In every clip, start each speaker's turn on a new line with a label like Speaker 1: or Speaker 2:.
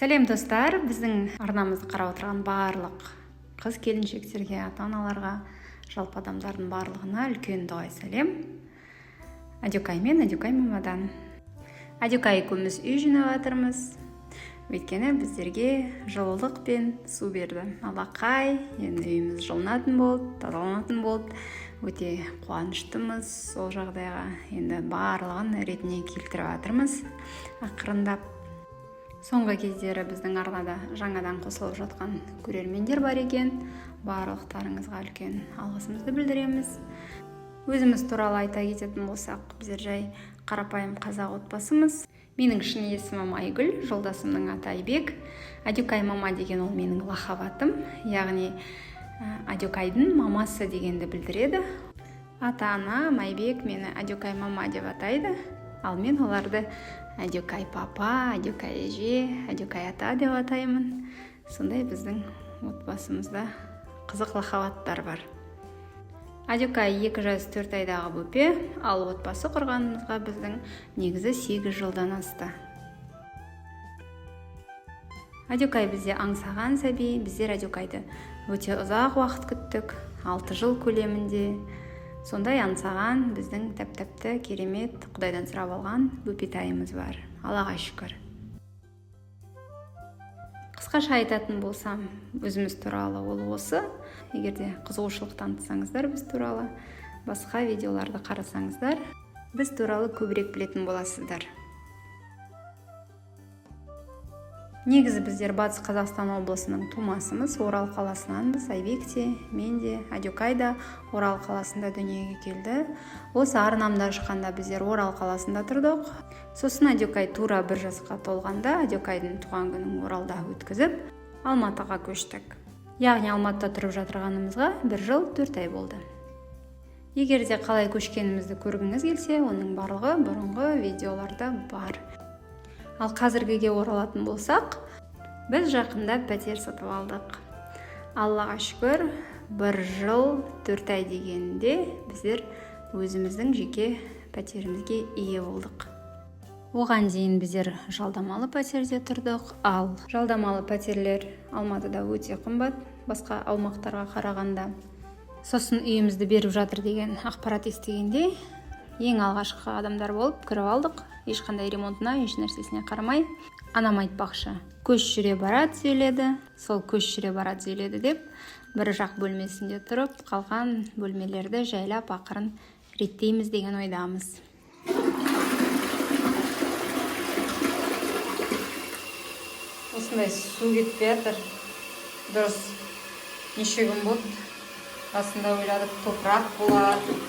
Speaker 1: Сәлем достар, біздің арнамызды қарап отырған барлық қыз келіншектерге, ата-аналарға, жалпы адамдардың барлығына үлкен дұғай сәлем. Адюкай мен Адюкай мамадан. Адюкай екеуміз үй жинап жатырмыз. Өйткені біздерге жылулық пен су берді. Алақай, енді үйіміз жылынатын болды, тазаланатын болды. Өте қуаныштымыз сол жағдайға. Енді барлығын ретіне келтіріп жатырмыз. Ақырындап. Соңғы кездері біздің арнада жаңадан қосылып жатқан көрермендер бар екен. Барлықтарыңызға үлкен алғысымызды білдіреміз. Өзіміз туралы айта кететін болсақ, біздер жай қарапайым қазақ отбасымыз. Менің шын есімім Айгүл, жолдасымның аты Айбек. Адюкай мама деген ол менің лақап атым, яғни Адюкайдың мамасы дегенді білдіреді. Ата-ана Айбек мені Адюкай мама деп атайды, ал мен оларды Адюкай папа, Адюкай әже, Адюкай ата деп атаймын. Сондай біздің отбасымызда қызық лақап бар. Адюкай 2 жас 4 айдағы бөпе, ал отбасы құрғанымызға біздің негізі 8 жылдан асты. Адюкай бізде аңсаған сәби, біздер Адюкайды өте ұзақ уақыт күттік, 6 жыл көлемінде. Сондай аңсаған біздің тәп-тәпті керемет Құдайдан сұрап алған бөпетайымыз бар. Аллаға шүкір. Қысқаша айтатын болсам, өзіміз туралы ол осы. Егерде қызығушылық танытсаңыздар біз туралы, басқа видеоларды қарасаңыздар, біз туралы көбірек білетін боласыздар. Негізі біздер Батыс Қазақстан облысының тумасымыз, Орал қаласынанбыз. Айбек те, мен де, Адюкай да Орал қаласында дүниеге келді. Осы арнамда шыққанда біздер Орал қаласында тұрдық. Сосын Адюкай тура 1 жасқа толғанда Адюкайдың туған күнін Оралда өткізіп, Алматыға көштік. Яғни Алматыда тұрып жатырғанымызға 1 жыл 4 ай болды. Егерде қалай көшкенімізді көргіңіз келсе, оның барлығы бұрынғы видеоларда бар. Ал қазіргіге оралатын болсақ, біз жақында пәтер сатып алдық. Аллаға шүкір, 1 жыл 4 ай дегенде біздер өзіміздің жеке пәтерімізге ие болдық. Оған дейін біздер жалдамалы пәтерде тұрдық, ал жалдамалы пәтерлер Алматыда өте қымбат, басқа аумақтарға қарағанда. Сосын үйімізді беріп жатыр деген ақпарат естігенде, ең алғашқы адамдар болып кіріп алдық. Ешқандай ремонтына, еш нәрсесіне қарамай. Анам айтпақшы, көш жүре барат сөйледі, сол көш жүре барат сөйледі деп, бір жақ бөлмесінде тұрып, қалған бөлмелерді жайлап ақырын реттейміз деген ойдамыз. Осындай су кетпей жатыр. Дұрыс, неше күн болды. Басында ойладық, топырақ болады.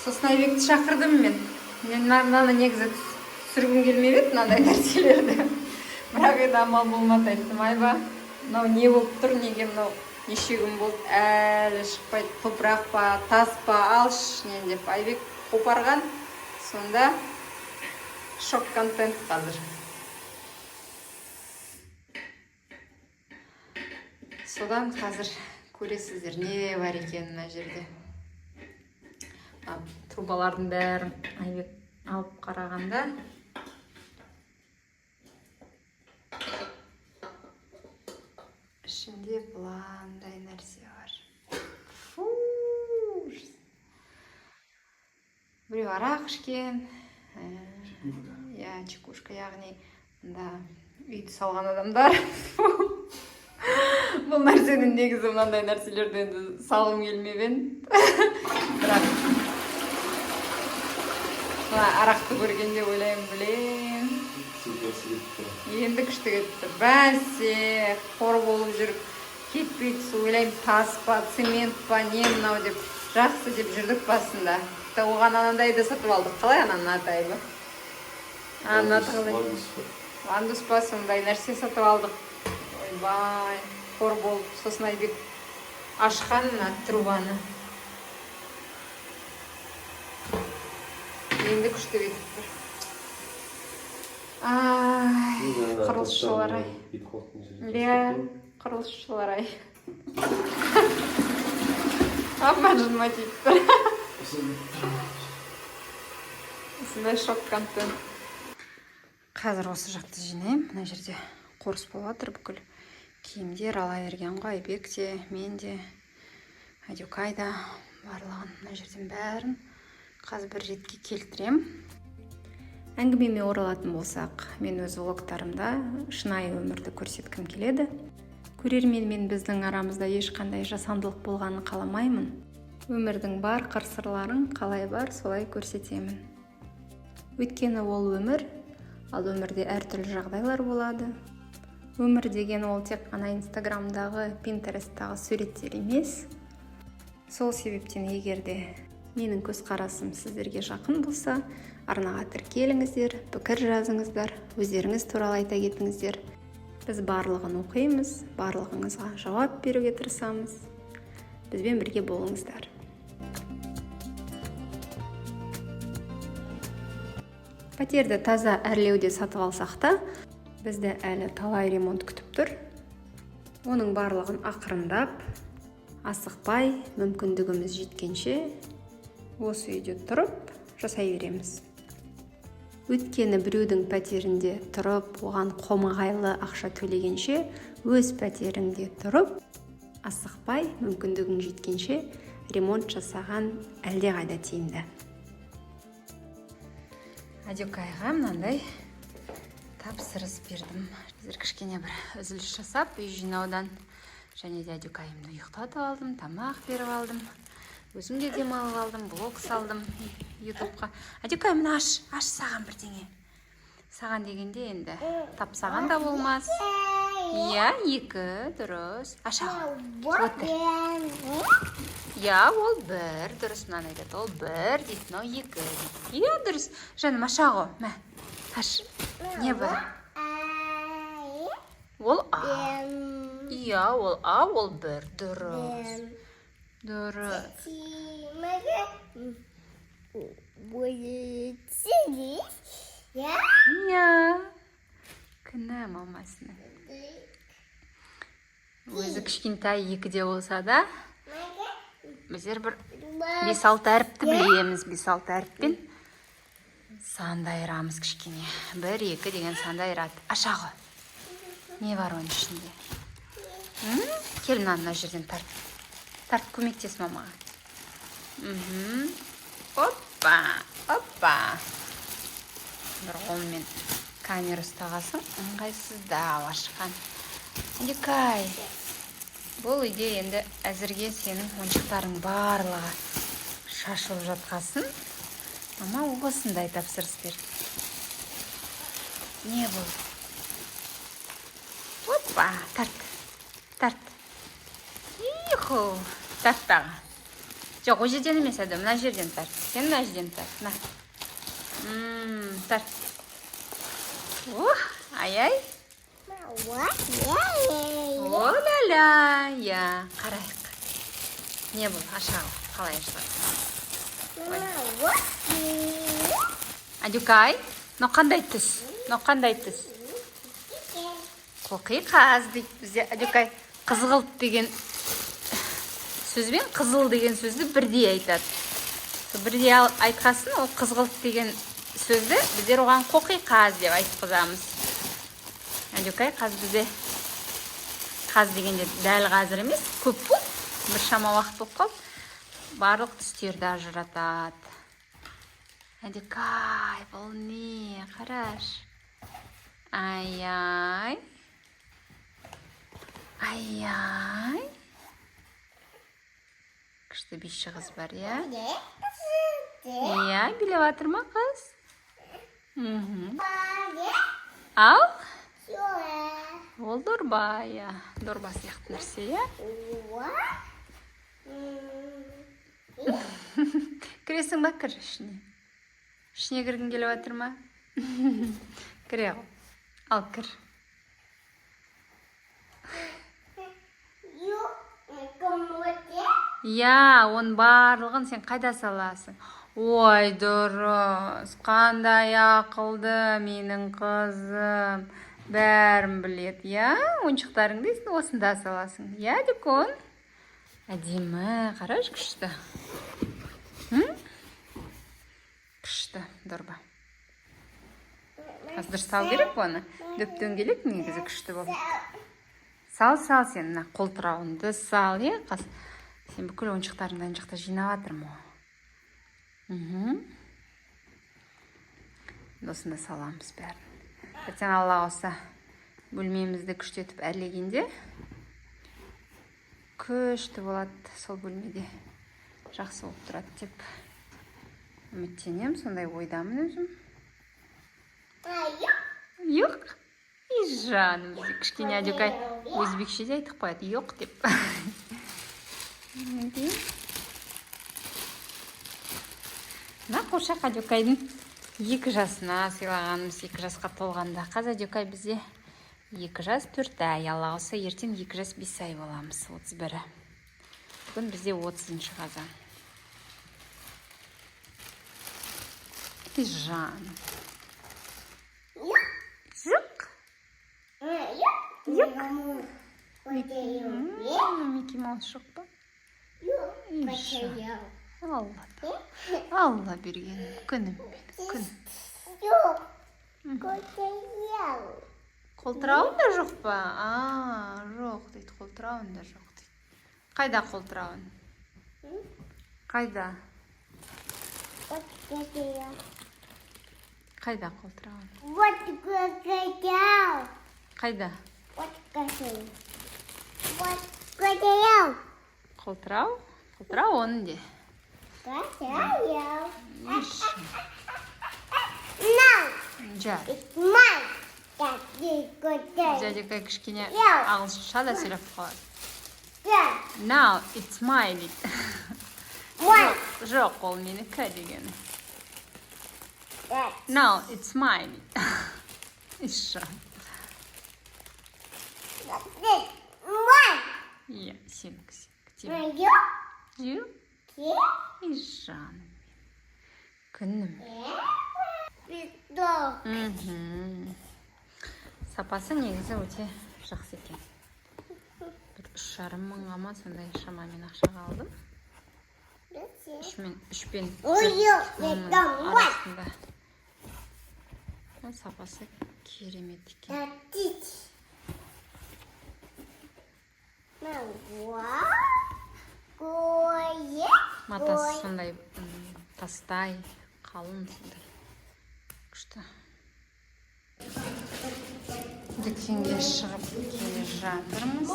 Speaker 1: Сосын Айбекті шақырдым мен. Мен мынаны негізі түсіргім келмеп еді, мынандай нәрселерді. Бірақ еді амал болмады, айттым, айба, мынау не болып тұр, неге мынау неше күн болды, әлі шықпайды, топырақ па, тас па, алшы нен деп. Айбек қопарған, сонда шок-контент қазір. Содан қазір көресіздер не бар екен мына жерде. Трубалардың бәрін Айбек алып қарағанда ішінде бұландай нәрсе бар. Біреу арақ ішкен, чекушка, яғни үйді салған адамдар. Бұл нәрсенің негізі мынандай нәрселерді енді салғым келмеген. Бірақ арақты көргенде ойлайым, білем. Енді күшті кетті. Бәсе, қор болып жүріп, кетпейді су, ойлайым, тас па, цемент па, не мынау деп, жақсы деп жүрдік басында. Оған анандайды сатып алдық. Қалай ананың атайы? Вандус па, сондай нәрсе сатып алдық. Ойбай, қор болып, сосын Айбек ашқан трубаны. Енді күшті кетіп тұр. Құрылысшылар ай. Құрылысшылар ай. Аммажын матип тұр. осындай шок-контент. Қазір осы жақты жинаймын. Мына жерде қорыс болып жатыр бүкіл. Киімдер ала берген ғой, Айбек те, мен де, Адюкай да, барлығын мына жерден бәрін қазір бір ретке келтірем. Әңгімеме оралатын болсақ, мен өз влогтарымда шынайы өмірді көрсеткім келеді. Көрерменмен біздің арамызда ешқандай жасандылық болғанын қаламаймын. Өмірдің бар қыр-сырларын қалай бар, солай көрсетемін. Өйткені ол өмір, ал өмірде әртүрлі жағдайлар болады. Өмір деген ол тек қана Инстаграмдағы, Пинтересттағы суреттер емес. Сол себептен егерде менің көзқарасым сіздерге жақын болса, арнаға тіркеліңіздер, пікір жазыңыздар, өздеріңіз туралы айта кетіңіздер. Біз барлығын оқимыз, барлығыңызға жауап беруге тырысамыз. Бізбен бірге болыңыздар. Пәтерді таза әрлеуде сатып алсақ та, бізді әлі талай ремонт күтіп тұр. Оның барлығын ақырындап, асықпай, мүмкіндігіміз жеткенше осы үйде тұрып жасай береміз. Өйткені біреудің пәтерінде тұрып, оған қомағайлы ақша төлегенше, өз пәтеріңде тұрып, асықпай, мүмкіндігің жеткенше ремонт жасаған әлде қайда тиімді. Адюкайға мынандай тапсырыс бердім. Қазір кішкене бір үзіліс жасап, үй жинаудан, және де Адюкайымды ұйықтатып алдым, тамақ беріп алдым. Өзім де демалып алдым, блог салдым ютубқа. Адюкай, мына аш саған бірдеңе. Саған дегенде енді тапсаған да болмас. Иә, 2, дұрыс. Аша, отыр. Иә, ол 1, дұрыс. Мынаны айтады, ол 1 дейді, но 2 дейді. Иә, дұрыс. Жаным, аша ғой, мә. Аш, не бар? Ол А. Иә, ол А, ол 1, дұрыс. Дұрыс. Иә. Кінә мамасының. Өзі кішкентай 2-де болса да, біздер бір 5-6 әріпті білеміз. 5-6 әріппен санды айырамыз кішкене. 1-2 деген санды айырады. Аша ғой. Не бар оның ішінде? Кел мына жерден тарт. Тарт, көмектес мамаға. Оппа, оппа. Бір қолмен камера ұстағасын, ыңғайсыздау ашқан. Адюкай, бұл үйде енді әзірге сенің ойыншықтарың барлығы шашылып жатқасын. Мама осындай тапсырыс берді. Не бұл? Оппа, тарт, тарт. Иху, тарттағы. Жоқ, о жерден емес әді, мына жерден тарт. Сен мына жерден тарт, на. Тарт. Ох, ай-ай. О-ля-ля, я. Қарайық. Не бұл, ашағы, қалай ашылады? Адюкай, но қандай түс? Но қандай түс? Қоқиқаз дейді бізде. Адюкай, қызғылт деген сөзбен қызыл деген сөзді бірдей айтады. Бірдей айтқасын, ол қызғылт деген сөзді біздер оған қоқиқаз деп айтқызамыз. Адюкай, қаз бізде қаз дегенде дәл қазір емес, көп бұл. Бір шама уақыт болып қалып, барлық түстерді ажыратады. Адюкай, бұл не? Қараш. Ай-ай. Ай-ай. Күшті биші қыз бар, иә? Иә, билеп жатыр ма қыз? Ал? Ол дорба, иә. Дорба сияқты нәрсе, иә? Кіресің ба, кір ішіне? Ішіне кіргің келіп жатыр ма? Кіре ғой. Ал, кір. Иә, оның барлығын сен қайда саласың? Ой, дұрыс, қандай ақылды менің қызым. Бәрін білет, иә? Ойыншықтарыңды осында саласың. Иә, Дюкон? Әдемі, қараш күшті. Күшті. күшті дорба. Қазір сал керек оны. Дөптен келек негізі күшті болып. Сал сен мына қолтырауынды сал, Сен бүкіл ойыншықтарыңды ана жақта жинап жатырмын ғой. Осында саламыз бәрін. Ертең Алла қаласа бөлмемізді күштетіп әрлегенде күшті болады, сол бөлмеде жақсы болып тұрады деп үміттенем, сондай ойдамын өзім. Жоқ. Жаным, кішкене Адюкай өзбекшеде айтып қояды, жоқ деп. Мына қуыршақ Адюкайдың 2 жасына сыйлағанымыз, 2 жасқа толғанда. Қазір Адюкай бізде 2 жас 4 ай, Алла қаласа ертең 2 жас 5 ай боламыз, 31-і. Бүгін бізде 30-шы қазан. Жаным. Жоқ. Микки Маус жоқ па? Алла берген күнім мен. Қолтырауын да жоқ па? Жоқ дейді, қолтырауын да жоқ дейді. Қайда қолтырауын? Қайда? Қайда қолтырауын? Қайда? Қолтырау? Қолтырау оның де. Дядя кішкене ағылшынша да сөйлеп қалады. Now it's mine дейді. Жоқ, ол менікі дегені. Now it's mine дейді. Иә, сенікі. Жоқ? Жаным. Күнім. Сапасы негізі өте жақсы екен. 3,5 мыңға ма сондай шамамен ақшаға алдым. 3 пен 4 арасында. Сапасы керемет екен. Матасы сондай тастай, қалың сондай. Күшті. Дүкенге шығып келе жатырмыз.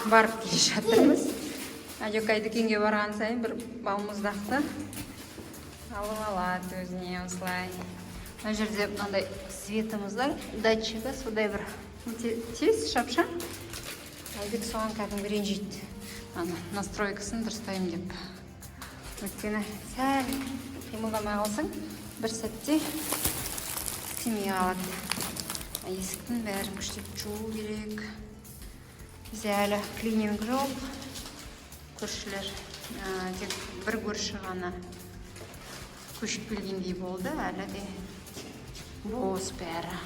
Speaker 1: Барып келе жатырмыз. Адюкай дүкенге барған сайын бір балмұздақты алып алады өзіне осылай. Мына жерде мынандай светіміз бар, датчигі сондай бір тез шапшаң. Айдек соған кәдімгі ренжейді. Настройкасын дұрыстаймын деп. Өйткені сәл қимылдамай қалсаң, бір сәтте істемей қалады. Есіктің бәрін күштеп жуу керек. Бізде әлі клининг жоқ. Көршілер тек бір көрші ғана көшіп келгендей болды, әлі де бос бәрі.